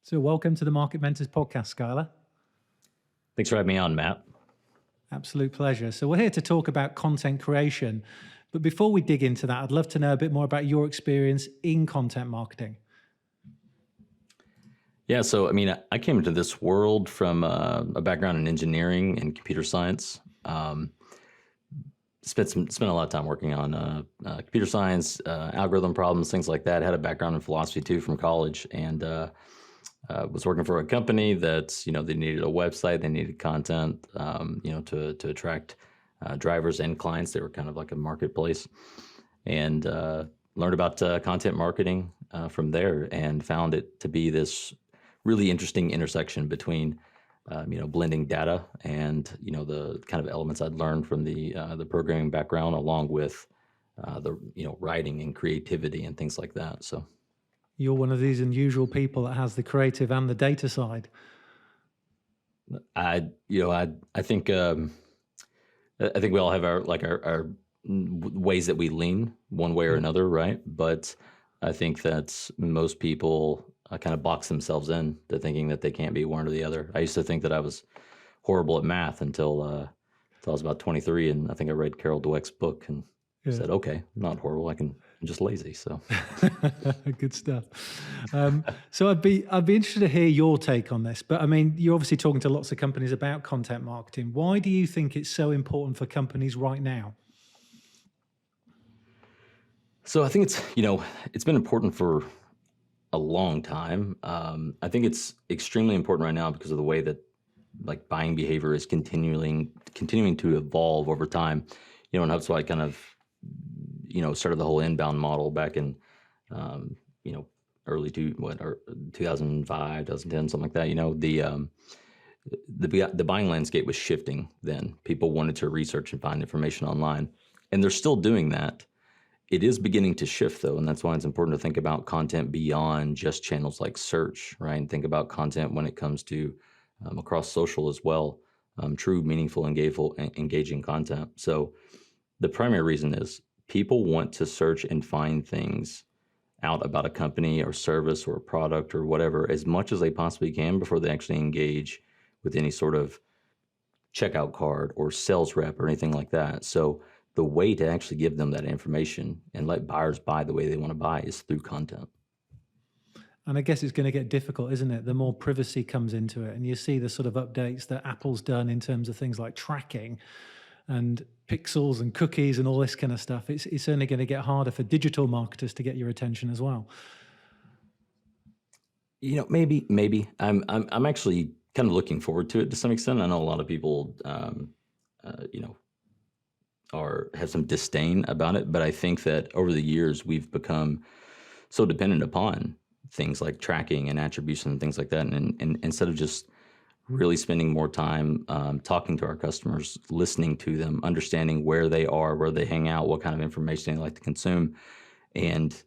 So welcome to the Market Mentors podcast, Skyler. Thanks for having me on, Matt. Absolute pleasure. So we're here to talk about content creation. But before we dig into that, I'd love to know a bit more about your experience in content marketing. Yeah, so I came into this world from a background in engineering and computer science. Spent a lot of time working on computer science, algorithm problems, things like that. Had a background in philosophy too from college, and was working for a company that they needed a website, they needed content, to attract drivers and clients. They were kind of like a marketplace, and learned about content marketing from there, and found it to be this really interesting intersection between blending data and the kind of elements I'd learned from the programming background, along with the writing and creativity and things like that. So You're one of these unusual people that has the creative and the data side. I think we all have our ways that we lean one way or another, right? But I think that most people kind of box themselves in to thinking that they can't be one or the other. I used to think that I was horrible at math until I was about 23, and I think I read Carol Dweck's book and said, "Okay, I'm not horrible. I'm just lazy." So Good stuff. So I'd be interested to hear your take on this. But I mean, you're obviously talking to lots of companies about content marketing. Why do you think it's so important for companies right now? So I think it's been important for a long time. I think it's extremely important right now because of the way that buying behavior is continuing to evolve over time. And that's why I kind of started the whole inbound model back in early 2005, 2010, something like that. The buying landscape was shifting then. People wanted to research and find information online, and they're still doing that. It is beginning to shift, though, and that's why it's important to think about content beyond just channels like search, right? And think about content when it comes to across social as well, true, meaningful, engaging content. So the primary reason is people want to search and find things out about a company or service or a product or whatever as much as they possibly can before they actually engage with any sort of checkout card or sales rep or anything like that. So the way to actually give them that information and let buyers buy the way they want to buy is through content. And I guess it's going to get difficult, isn't it? The more privacy comes into it, and you see the sort of updates that Apple's done in terms of things like tracking and pixels and cookies and all this kind of stuff. It's only going to get harder for digital marketers to get your attention as well. Maybe. I'm actually kind of looking forward to it to some extent. I know a lot of people, have some disdain about it, but I think that over the years we've become so dependent upon things like tracking and attribution and things like that, and instead of just really spending more time talking to our customers, listening to them, understanding where they are, where they hang out, what kind of information they like to consume. And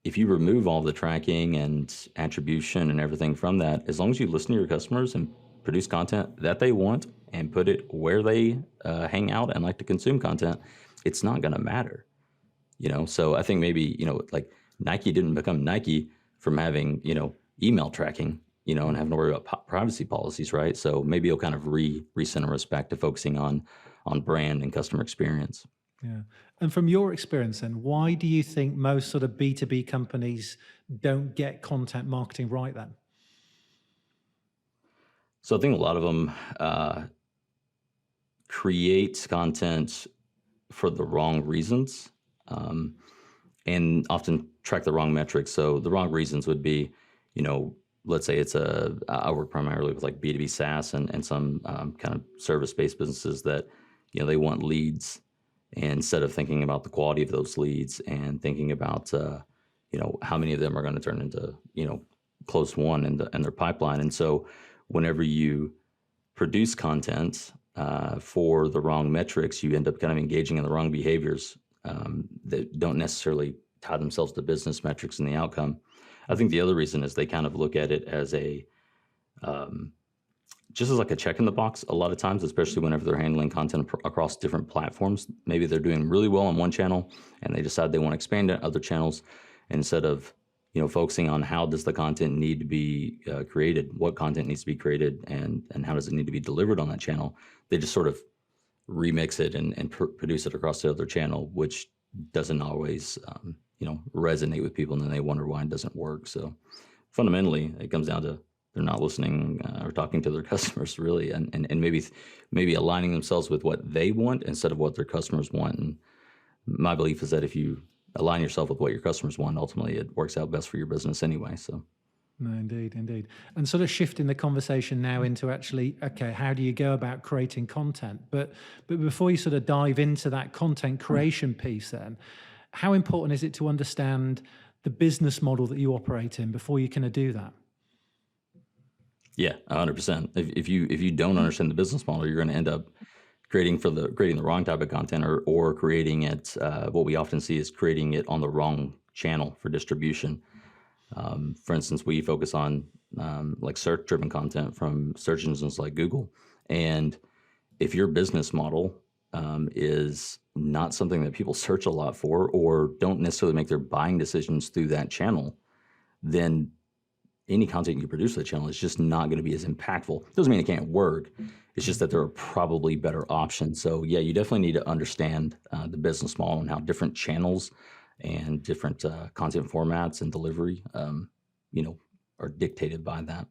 if you remove all the tracking and attribution and everything from that, as long as you listen to your customers and produce content that they want and put it where they hang out and like to consume content, it's not going to matter. So I think maybe, Nike didn't become Nike from having, email tracking, and having to worry about privacy policies, right? So maybe it'll kind of recenter us back to focusing on brand and customer experience. Yeah. And from your experience then, why do you think most sort of B2B companies don't get content marketing right then? So I think a lot of them create content for the wrong reasons, and often track the wrong metrics. So the wrong reasons would be, let's say I work primarily with like B2B SaaS and some kind of service-based businesses that, they want leads. And instead of thinking about the quality of those leads and thinking about, how many of them are going to turn into, close one in their pipeline. And so whenever you produce content for the wrong metrics, you end up kind of engaging in the wrong behaviors that don't necessarily tie themselves to business metrics and the outcome. I think the other reason is they kind of look at it as just as like a check in the box a lot of times, especially whenever they're handling content across different platforms. Maybe they're doing really well on one channel and they decide they want to expand to other channels. Instead of focusing on how does the content need to be created, what content needs to be created, and how does it need to be delivered on that channel. They just sort of remix it and produce it across the other channel, which doesn't always, resonate with people, and then they wonder why it doesn't work. So fundamentally, it comes down to they're not listening or talking to their customers really, and maybe aligning themselves with what they want instead of what their customers want. And my belief is that if you align yourself with what your customers want, ultimately it works out best for your business anyway. So. No, indeed. And sort of shifting the conversation now into actually, okay, how do you go about creating content? But before you sort of dive into that content creation piece then, how important is it to understand the business model that you operate in before you can do that? Yeah, 100%. If you don't understand the business model, you're going to end up creating the wrong type of content, or creating it. What we often see is creating it on the wrong channel for distribution. For instance, we focus on like search-driven content from search engines like Google, and if your business model is not something that people search a lot for, or don't necessarily make their buying decisions through that channel, then any content you produce for the channel is just not going to be as impactful. Doesn't mean it can't work. It's just that there are probably better options. So yeah, you definitely need to understand the business model and how different channels and different content formats and delivery, are dictated by that.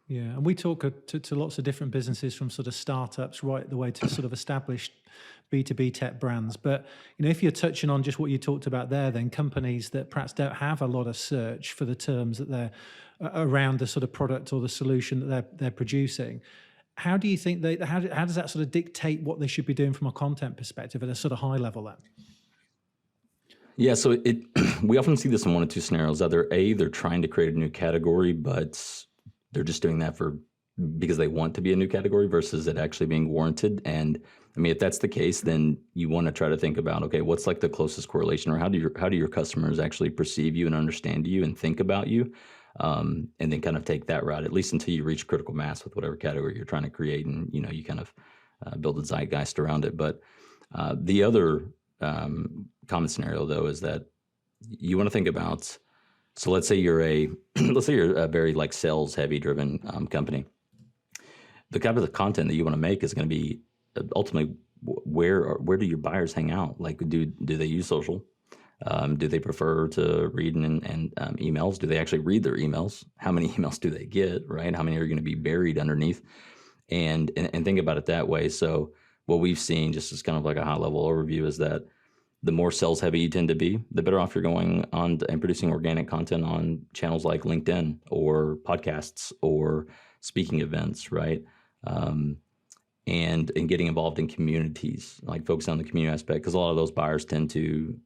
Yeah, and we talk to lots of different businesses, from sort of startups right the way to sort of established B2B tech brands. But if you're touching on just what you talked about there, then companies that perhaps don't have a lot of search for the terms that they're around the sort of product or the solution that they're producing, how do you think how does that sort of dictate what they should be doing from a content perspective at a sort of high level then? Yeah, so we often see this in one of two scenarios. Either A, they're trying to create a new category, but they're just doing that because they want to be a new category versus it actually being warranted. And I mean, if that's the case, then you want to try to think about, okay, what's like the closest correlation, or how do your customers actually perceive you and understand you and think about you? And then kind of take that route, at least until you reach critical mass with whatever category you're trying to create, and you kind of build a zeitgeist around it. But the other common scenario, though, is that you want to think about. So let's say you're a very like sales heavy driven company. The type of the content that you want to make is going to be ultimately where do your buyers hang out? Like, do they use social? Do they prefer to read and emails? Do they actually read their emails? How many emails do they get? Right? How many are going to be buried underneath? And think about it that way. So what we've seen, just as kind of like a high level overview, is that the more sales heavy you tend to be, the better off you're going on and producing organic content on channels like LinkedIn or podcasts or speaking events, right? And getting involved in communities, like focus on the community aspect, because a lot of those buyers tend to,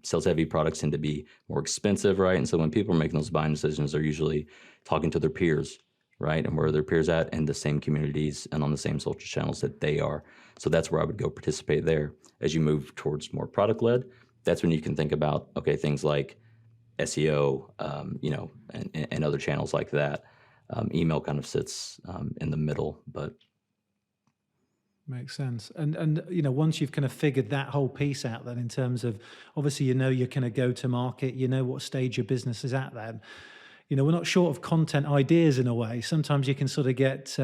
sales heavy products tend to be more expensive, right? And so when people are making those buying decisions, they're usually talking to their peers, right? And where are their peers at in the same communities and on the same social channels that they are. So that's where I would go participate there. As you move towards more product led, that's when you can think about, okay, things like SEO, and other channels like that. Email kind of sits in the middle, but. Makes sense. And once you've kind of figured that whole piece out, then in terms of, obviously, you're kind of go to market, what stage your business is at then. We're not short of content ideas in a way. Sometimes you can sort of get,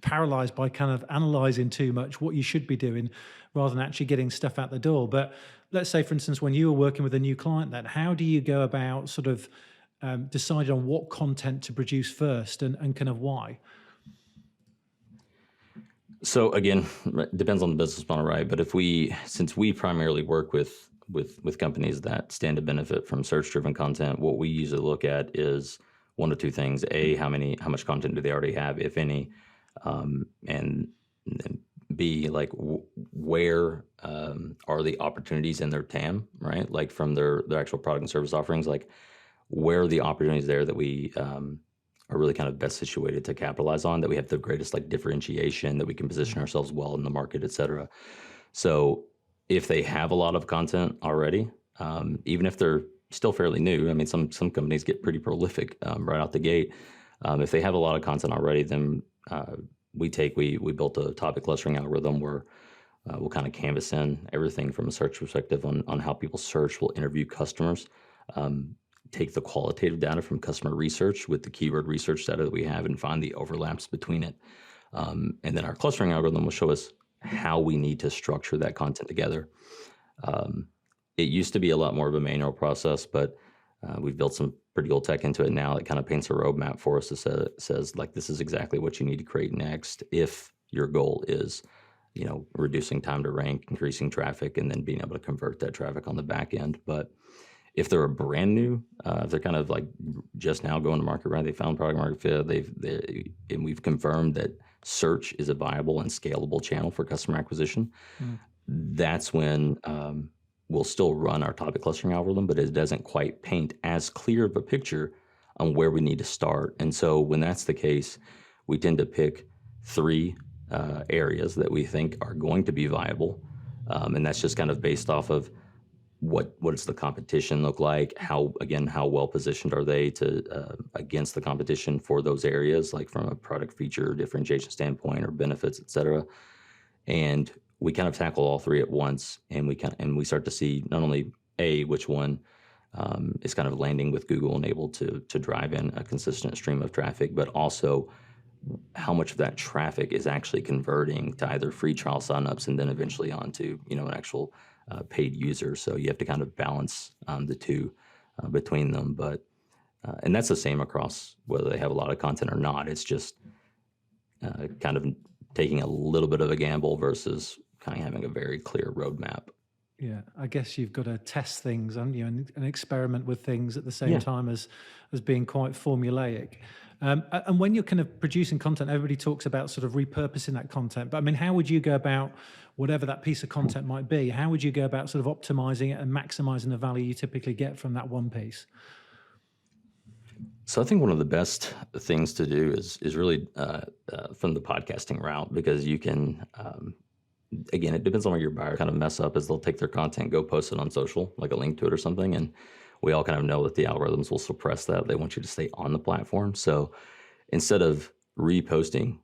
paralyzed by kind of analyzing too much what you should be doing rather than actually getting stuff out the door. But let's say, for instance, when you were working with a new client, then how do you go about sort of deciding on what content to produce first and kind of why? So again, it depends on the business model, right? But since we primarily work with companies that stand to benefit from search-driven content, what we usually look at is one of two things: A, how much content do they already have, if any, and B, like where are the opportunities in their TAM, right? Like from their actual product and service offerings, like where are the opportunities there that we are really kind of best situated to capitalize on, that we have the greatest like differentiation, that we can position ourselves well in the market, et cetera. So if they have a lot of content already, even if they're still fairly new, I mean, some companies get pretty prolific right out the gate. If they have a lot of content already, then we built a topic clustering algorithm where we'll kind of canvas in everything from a search perspective on how people search. We'll interview customers. take the qualitative data from customer research with the keyword research data that we have and find the overlaps between it. And then our clustering algorithm will show us how we need to structure that content together. It used to be a lot more of a manual process, but we've built some pretty cool tech into it now that kind of paints a roadmap for us that says like, this is exactly what you need to create next if your goal is, reducing time to rank, increasing traffic, and then being able to convert that traffic on the back end. But if they're a brand new, if they're kind of like just now going to market, right? They found product market fit. And we've confirmed that search is a viable and scalable channel for customer acquisition. That's when we'll still run our topic clustering algorithm, but it doesn't quite paint as clear of a picture on where we need to start. And so when that's the case, we tend to pick 3 areas that we think are going to be viable. And that's just kind of based off of what does the competition look like? How well positioned are they to against the competition for those areas, like from a product feature differentiation standpoint or benefits, et cetera. And we kind of tackle all 3 at once, and we start to see not only which one is kind of landing with Google and able to drive in a consistent stream of traffic, but also how much of that traffic is actually converting to either free trial signups and then eventually onto an actual paid user. So you have to kind of balance the 2 between them. But and that's the same across whether they have a lot of content or not. It's just kind of taking a little bit of a gamble versus kind of having a very clear roadmap. Yeah, I guess you've got to test things, haven't you, and experiment with things at the same time as being quite formulaic. And when you're kind of producing content, everybody talks about sort of repurposing that content. But I mean, how would you go about whatever that piece of content might be? How would you go about sort of optimizing it and maximizing the value you typically get from that one piece? So I think one of the best things to do is really from the podcasting route, because you can, again, it depends on where your buyer kind of mess up is they'll take their content, go post it on social, like a link to it or something. And we all kind of know that the algorithms will suppress that. They want you to stay on the platform. So instead of reposting,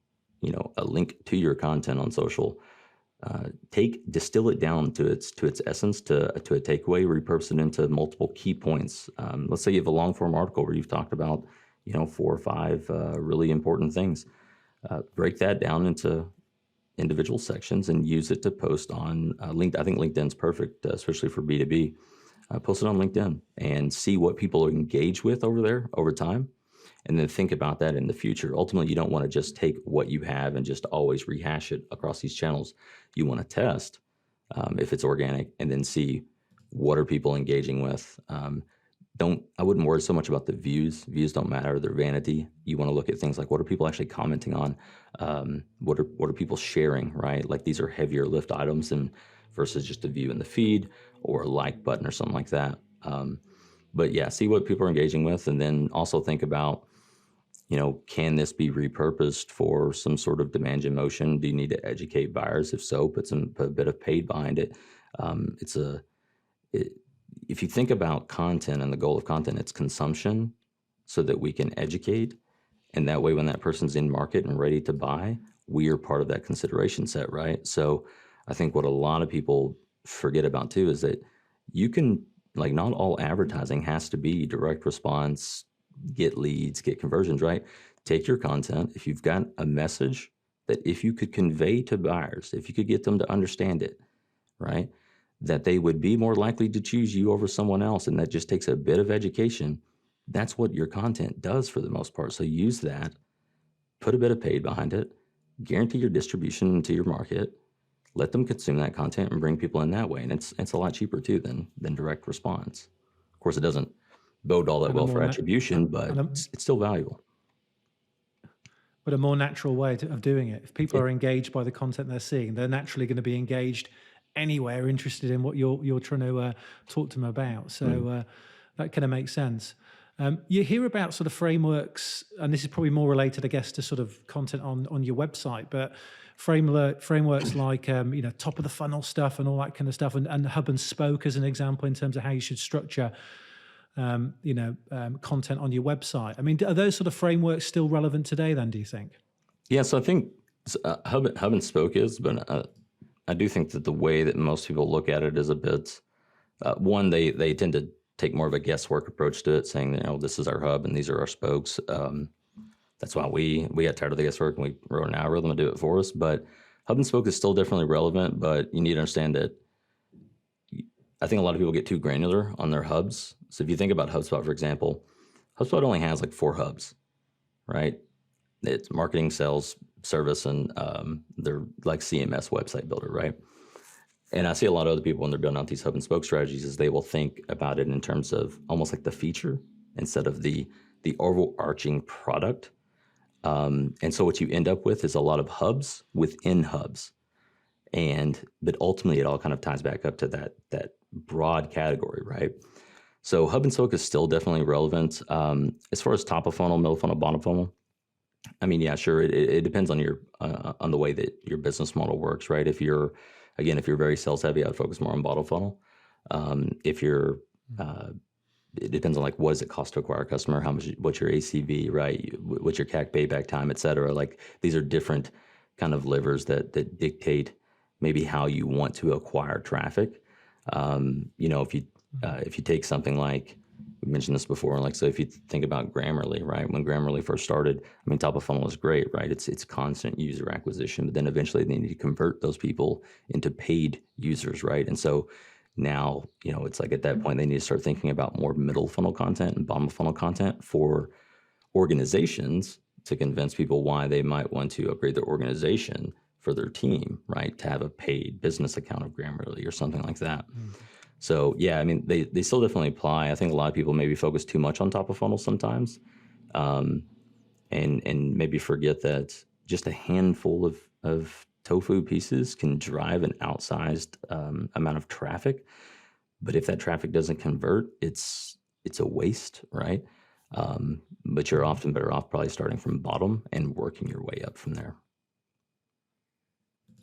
a link to your content on social, distill it down to its essence, to a takeaway, repurpose it into multiple key points. Let's say you have a long form article where you've talked about, 4 or 5 really important things. Break that down into individual sections and use it to post on LinkedIn. I think LinkedIn's perfect, especially for B2B. Post it on LinkedIn and see what people engage with over there over time. And then think about that in the future. Ultimately, you don't want to just take what you have and just always rehash it across these channels. You want to test if it's organic and then see what are people engaging with. I wouldn't worry so much about the views. Views don't matter. They're vanity. You want to look at things like what are people actually commenting on? What are people sharing, right? Like these are heavier lift items versus just a view in the feed or a like button or something like that. But yeah, see what people are engaging with, and then also think about, can this be repurposed for some sort of demand gen motion? Do you need to educate buyers? If so, put a bit of paid behind it. If you think about content and the goal of content, it's consumption so that we can educate. And that way, when that person's in market and ready to buy, we are part of that consideration set, right? So I think what a lot of people forget about too is that you can, like, not all advertising has to be direct response, get leads, get conversions, right? Take your content. If you've got a message that if you could convey to buyers, if you could get them to understand it, right, that they would be more likely to choose you over someone else. And that just takes a bit of education. That's what your content does for the most part. So use that, put a bit of paid behind it, guarantee your distribution into your market, let them consume that content and bring people in that way. And it's a lot cheaper too than direct response. Of course, it doesn't bode all that well for attribution, but it's still valuable. But a more natural way of doing it. If people are engaged by the content they're seeing, they're naturally going to be engaged anyway, or interested in what you're trying to talk to them about. So that kind of makes sense. You hear about sort of frameworks, and this is probably more related, I guess, to sort of content on your website, but frameworks like top of the funnel stuff and all that kind of stuff, and hub and spoke as an example in terms of how you should structure content on your website. I mean, are those sort of frameworks still relevant today then, do you think? Yeah, so I think hub and spoke is, but I do think that the way that most people look at it is a bit, one, they tend to take more of a guesswork approach to it, saying, this is our hub and these are our spokes. That's why we got tired of the guesswork and we wrote an algorithm to do it for us. But hub and spoke is still definitely relevant, but you need to understand that I think a lot of people get too granular on their hubs. So if you think about HubSpot, for example, HubSpot only has like 4 hubs, right? It's marketing, sales, service, and they're like CMS website builder, right? And I see a lot of other people when they're building out these hub and spoke strategies is they will think about it in terms of almost like the feature instead of the overarching product. And so what you end up with is a lot of hubs within hubs. But ultimately it all kind of ties back up to that broad category, right? So hub and spoke is still definitely relevant. As far as top of funnel, middle funnel, bottom funnel, I mean, yeah, sure. It depends on your on the way that your business model works, right? If you're very sales heavy, I'd focus more on bottom funnel. If you're it depends on like what does it cost to acquire a customer, what's your ACV, right? What's your CAC payback time, et cetera. Like these are different kind of levers that dictate maybe how you want to acquire traffic. If you take something like, we mentioned this before, like, so if you think about Grammarly, right? When Grammarly first started, I mean, top of funnel is great, right? It's constant user acquisition, but then eventually they need to convert those people into paid users, right? And so now, it's like at that point, they need to start thinking about more middle funnel content and bottom funnel content for organizations to convince people why they might want to upgrade their organization for their team, right? To have a paid business account of Grammarly or something like that. So yeah, I mean, they still definitely apply. I think a lot of people maybe focus too much on top of funnel sometimes, and maybe forget that just a handful of tofu pieces can drive an outsized amount of traffic. But if that traffic doesn't convert, it's a waste, right? But you're often better off probably starting from bottom and working your way up from there.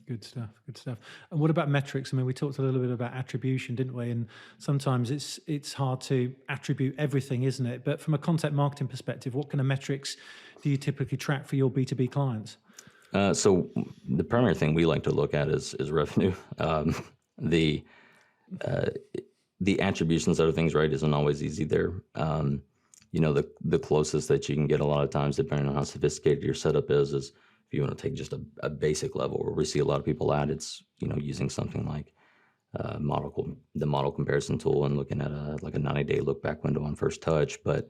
Good stuff. Good stuff. And what about metrics? I mean, we talked a little bit about attribution, didn't we? And sometimes it's hard to attribute everything, isn't it? But from a content marketing perspective, what kind of metrics do you typically track for your B2B clients? So the primary thing we like to look at is revenue. The attributions of things, right, isn't always easy there. The closest that you can get a lot of times, depending on how sophisticated your setup is if you want to take just a basic level where we see a lot of people at, it's, using something like the model comparison tool and looking at a 90-day look back window on first touch. But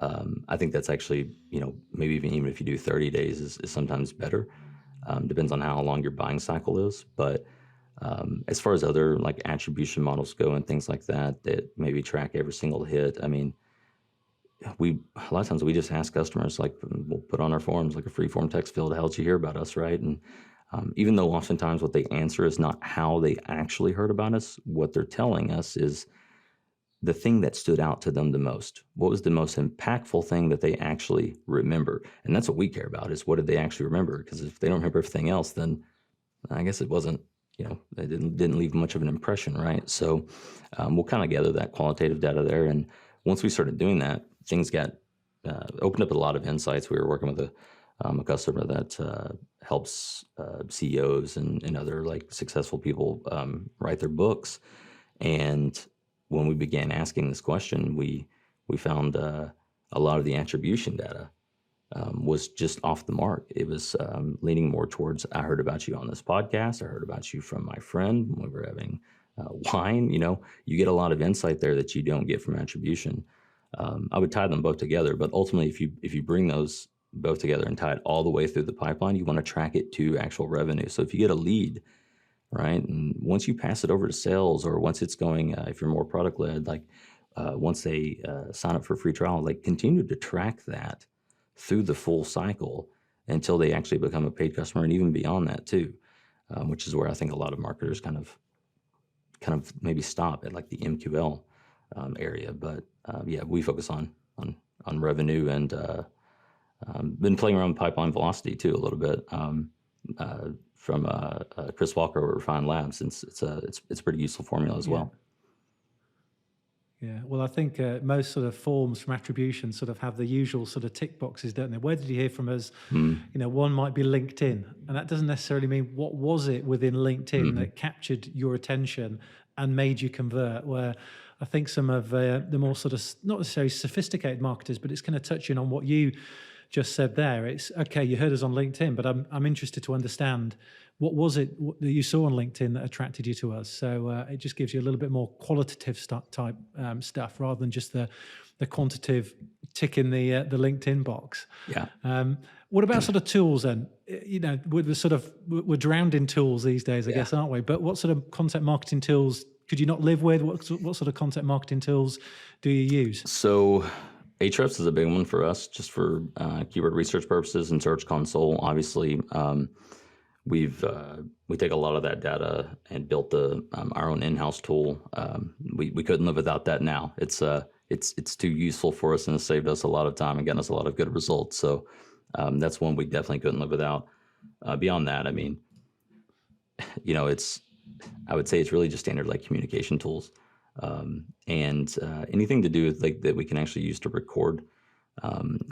I think that's actually, maybe even if you do 30 days is sometimes better. Depends on how long your buying cycle is. But as far as other like attribution models go and things like that maybe track every single hit, I mean, a lot of times we just ask customers, like, we'll put on our forms like a free form text field, how did you hear about us, right? And even though oftentimes what they answer is not how they actually heard about us, what they're telling us is the thing that stood out to them the most. What was the most impactful thing that they actually remember? And that's what we care about, is what did they actually remember? Because if they don't remember everything else, then I guess it wasn't, they didn't leave much of an impression, right? So we'll kind of gather that qualitative data there. And once we started doing that, things got opened up a lot of insights. We were working with a customer that helps CEOs and other like successful people write their books. And when we began asking this question, we found a lot of the attribution data was just off the mark. It was leaning more towards, I heard about you on this podcast. I heard about you from my friend when we were having wine. You get a lot of insight there that you don't get from attribution. I would tie them both together, but ultimately, if you bring those both together and tie it all the way through the pipeline, you want to track it to actual revenue. So if you get a lead, right, and once you pass it over to sales, or once it's going, if you're more product led, like once they sign up for a free trial, like continue to track that through the full cycle until they actually become a paid customer, and even beyond that too, which is where I think a lot of marketers kind of maybe stop at like the MQL area. But yeah, we focus on revenue, and been playing around with pipeline velocity too a little bit from Chris Walker over at Refined Labs, since it's a pretty useful formula as well. Yeah, well, I think most sort of forms from attribution sort of have the usual sort of tick boxes, don't they? Where did you hear from us? One might be LinkedIn, and that doesn't necessarily mean what was it within LinkedIn that captured your attention and made you convert. Where I think some of the more sort of not necessarily sophisticated marketers, but it's kind of touching on what you just said there. It's okay, you heard us on LinkedIn, but I'm interested to understand what was it that you saw on LinkedIn that attracted you to us. So it just gives you a little bit more qualitative type stuff rather than just the quantitative tick in the LinkedIn box. Yeah. What about sort of tools then? You know, we're drowned in tools these days, I guess, aren't we? But what sort of content marketing tools could you not live with? What sort of content marketing tools do you use? So Ahrefs is a big one for us, just for keyword research purposes and Search Console. Obviously, we take a lot of that data and built our own in-house tool. We couldn't live without that now. It's too useful for us and it's saved us a lot of time and gotten us a lot of good results. So that's one we definitely couldn't live without. Beyond that, I mean, you know, I would say it's really just standard like communication tools, and anything to do with like that we can actually use to record.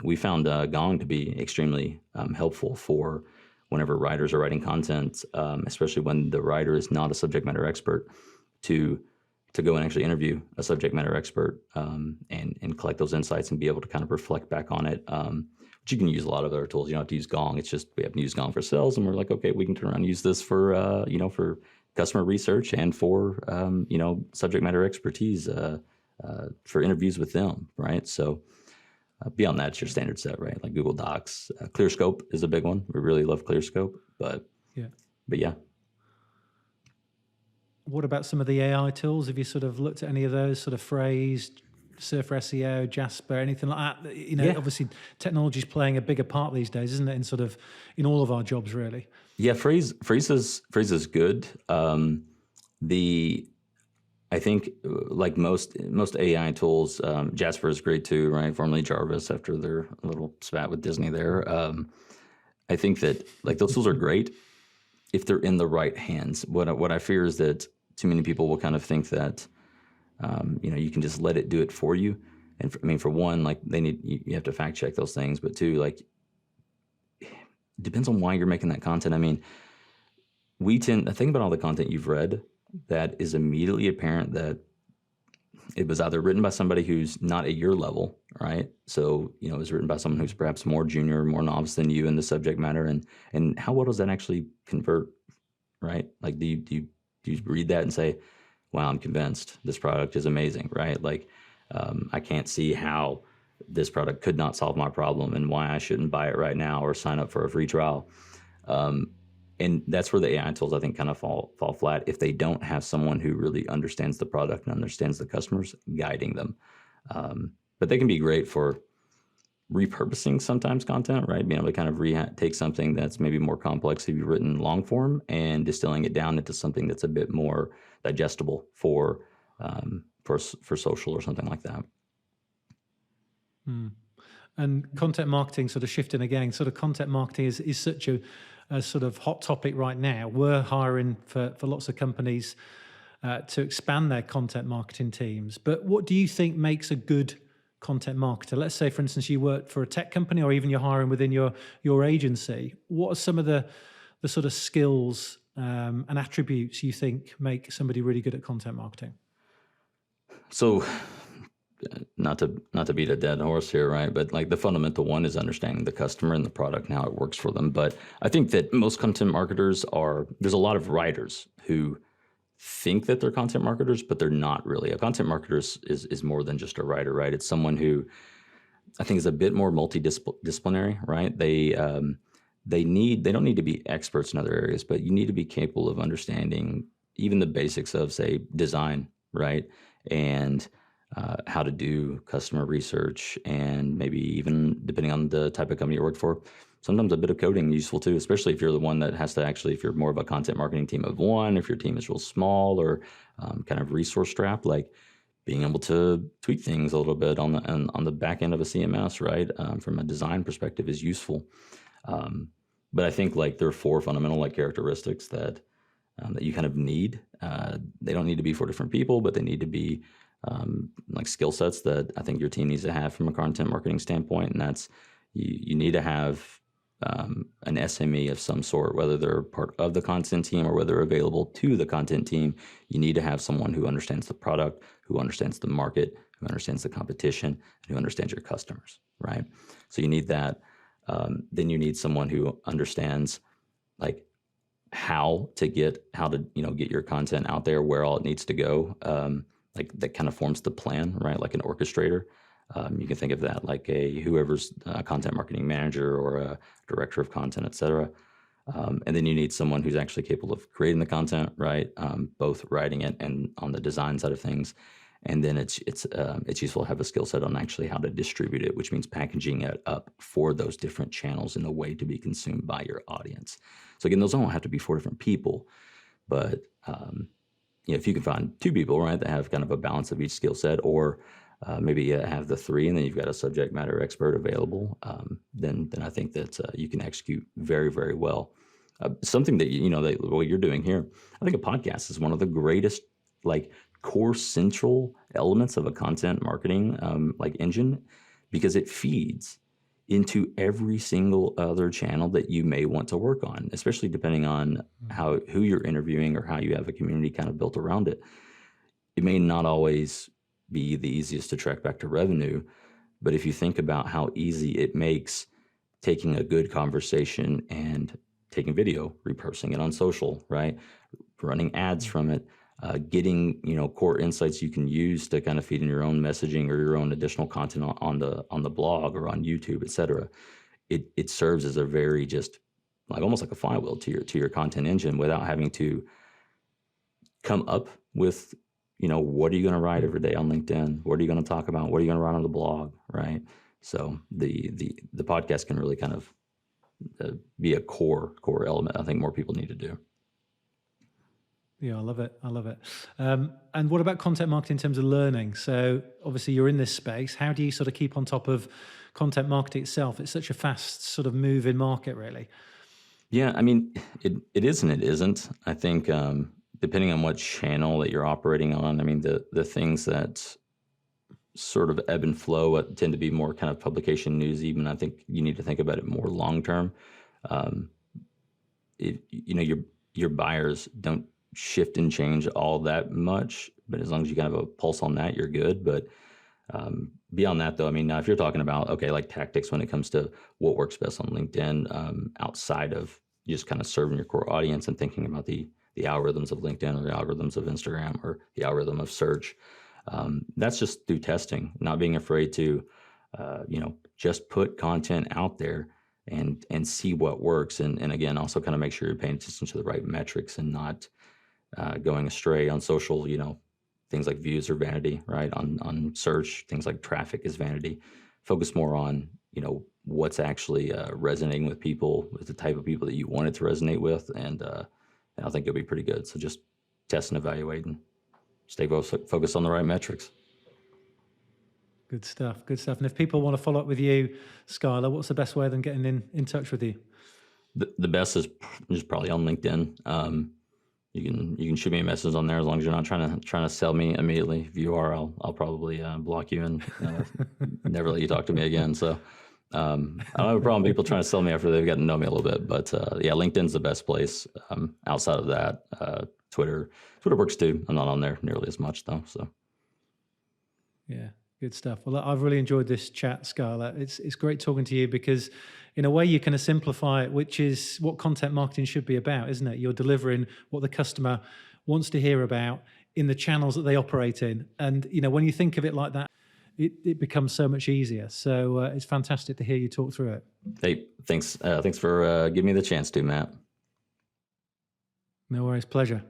We found Gong to be extremely helpful for whenever writers are writing content, especially when the writer is not a subject matter expert, to go and actually interview a subject matter expert and collect those insights and be able to kind of reflect back on it. But you can use a lot of other tools. You don't have to use Gong. It's just we have to use Gong for sales, and we're like, okay, we can turn around and use this for for customer research and for subject matter expertise for interviews with them, right? So beyond that, it's your standard set, right? Like Google Docs. ClearScope is a big one. We really love ClearScope, but yeah. What about some of the AI tools? Have you sort of looked at any of those, sort of Phrase, Surfer SEO, Jasper, anything like that? You know, obviously technology is playing a bigger part these days, isn't it? In all of our jobs, really. Yeah, Phrase is good. I think like most AI tools, Jasper is great too, right? Formerly Jarvis after their little spat with Disney there. I think that like those tools are great if they're in the right hands. What I fear is that too many people will kind of think that you can just let it do it for you. And for one, like you have to fact check those things, but two, like it depends on why you're making that content. I mean, the thing about all the content you've read that is immediately apparent that it was either written by somebody who's not at your level, right? So, it was written by someone who's perhaps more junior, more novice than you in the subject matter. And how well does that actually convert, right? Like, do you read that and say, wow, I'm convinced this product is amazing, right? Like, I can't see how this product could not solve my problem and why I shouldn't buy it right now or sign up for a free trial. And that's where the AI tools, I think, kind of fall flat if they don't have someone who really understands the product and understands the customers guiding them. But they can be great for repurposing sometimes content, right? Being able to kind of take something that's maybe more complex if you've written long form and distilling it down into something that's a bit more digestible for social or something like that. And content marketing, sort of shifting again, sort of content marketing is such a sort of hot topic right now. We're hiring for lots of companies to expand their content marketing teams. But what do you think makes a good content marketer? Let's say, for instance, you work for a tech company or even you're hiring within your agency. What are some of the sort of skills and attributes you think make somebody really good at content marketing? So not to beat a dead horse here, right? But like the fundamental one is understanding the customer and the product and how it works for them. But I think that most content marketers there's a lot of writers who think that they're content marketers, but they're not really. A content marketer is more than just a writer, right? It's someone who I think is a bit more multidisciplinary, right? They don't need to be experts in other areas, but you need to be capable of understanding even the basics of, say, design, right? And how to do customer research, and maybe even depending on the type of company you work for, sometimes a bit of coding is useful too, especially if you're the one that has to actually, if you're more of a content marketing team of one, if your team is real small or kind of resource strapped, like being able to tweak things a little bit on the back end of a CMS, right? From a design perspective is useful. But I think like there are 4 fundamental like characteristics that you kind of need. They don't need to be for different people, but they need to be like skill sets that I think your team needs to have from a content marketing standpoint. And that's, you need to have an SME of some sort, whether they're part of the content team or whether they're available to the content team. You need to have someone who understands the product, who understands the market, who understands the competition, and who understands your customers, right? So you need that. Then you need someone who understands like how to get your content out there, where all it needs to go. Like that kind of forms the plan, right? Like an orchestrator. You can think of that like whoever's a content marketing manager or a director of content, et cetera. And then you need someone who's actually capable of creating the content, right? Both writing it and on the design side of things. And then it's useful to have a skill set on actually how to distribute it, which means packaging it up for those different channels in a way to be consumed by your audience. So again, those don't have to be 4 different people, but if you can find 2 people, right, that have kind of a balance of each skill set, or maybe have the 3, and then you've got a subject matter expert available, then I think that you can execute very, very well. Something that that what you're doing here, I think a podcast is one of the greatest core central elements of a content marketing engine, because it feeds into every single other channel that you may want to work on, especially depending on who you're interviewing or how you have a community kind of built around it. It may not always be the easiest to track back to revenue, but if you think about how easy it makes taking a good conversation and taking video, repurposing it on social, right? Running ads from it, getting core insights you can use to kind of feed in your own messaging or your own additional content on the blog or on YouTube, et cetera. It serves as a very just almost like a flywheel to your content engine without having to come up with what are you going to write every day on LinkedIn? What are you going to talk about? What are you going to write on the blog, right? So the podcast can really kind of be a core element I think more people need to do. Yeah, I love it. And what about content marketing in terms of learning? So obviously you're in this space. How do you sort of keep on top of content marketing itself? It's such a fast sort of moving market, really. Yeah, I mean, it is and it isn't. I think depending on what channel that you're operating on, I mean, the things that sort of ebb and flow tend to be more kind of publication news. Even I think you need to think about it more long term. Your buyers don't shift and change all that much, but as long as you kind of have a pulse on that, you're good. But beyond that, though, I mean, now if you're talking about like tactics when it comes to what works best on LinkedIn, outside of just kind of serving your core audience and thinking about the algorithms of LinkedIn or the algorithms of Instagram or the algorithm of search, that's just through testing, not being afraid to just put content out there and see what works, and again also kind of make sure you're paying attention to the right metrics and not going astray on social. Things like views are vanity, right? On search, things like traffic is vanity. Focus more on what's actually resonating with people, with the type of people that you want it to resonate with, and I think you'll be pretty good. So just test and evaluate and stay focused on the right metrics. Good stuff. And if people want to follow up with you, Skyler, what's the best way of them getting in touch with you? The best is just probably on LinkedIn. You can shoot me a message on there as long as you're not trying to sell me immediately. If you are, I'll probably block you and never let you talk to me again. So I don't have a problem with people trying to sell me after they've gotten to know me a little bit. But yeah, LinkedIn's the best place. Outside of that, Twitter works too. I'm not on there nearly as much though. So yeah. Good stuff. Well, I've really enjoyed this chat, Skyler. It's great talking to you because in a way you kind of simplify it, which is what content marketing should be about, isn't it? You're delivering what the customer wants to hear about in the channels that they operate in. And, when you think of it like that, it becomes so much easier. So it's fantastic to hear you talk through it. Hey, thanks for giving me the chance to, Matt. No worries. Pleasure.